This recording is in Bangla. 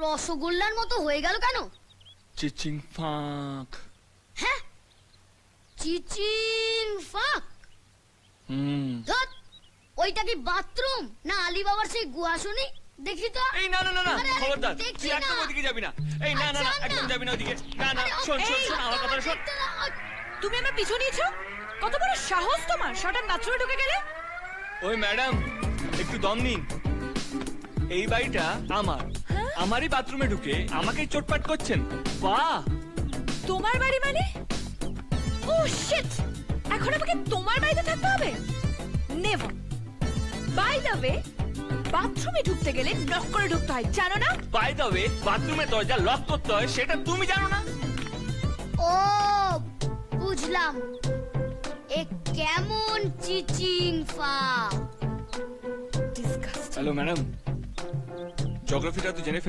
রসগোল্লার মতো হয়ে গেল কেন? চিচিং ফাঁক। হ্যাঁ, চিচিং ফাঁক। ধুৎ, ওইটা কি বাথরুম না আলী বাবার সেই গুহাসনি? দেখি তো। এই না না না না, আরে, খবরদার, দেখছি তুই একদম না। ওদিকে যাবি না। এই না না না, আচ্ছা, একদম না। যাবি না ওদিকে। না না, আরে, শোন শোন এই, শোন, আমার কথাটা শোন। দেখতে না। তুমি আমার পিছু নিয়েছো? কত বড় সাহস তোমার, হঠাৎ বাথরুমে ঢুকে গেলে? ওই ম্যাডাম, একটু দম নিন। এই বাড়িটা আমার, আমারই বাথরুমে ঢুকে আমাকেই চোটপাট করছেন। বাহ, তোমার বাড়ি মানে? ও শিট, এখন আমাকে তোমার বাড়িতে থাকতে হবে? নেভার। বাই দ্য ওয়ে, বাথরুমে ঢুকতে গেলে নক করে ঢুকতে হয়, জানো না? বাই দ্য ওয়ে, বাথরুমের দরজা লক করতে হয় সেটা তুমি জানো না? ও, বুঝলাম। এ কেমন চিচিং ফাঁক। ডিসকাস্টিং। হ্যালো ম্যাডাম, জিওগ্রাফিটা তো জেনে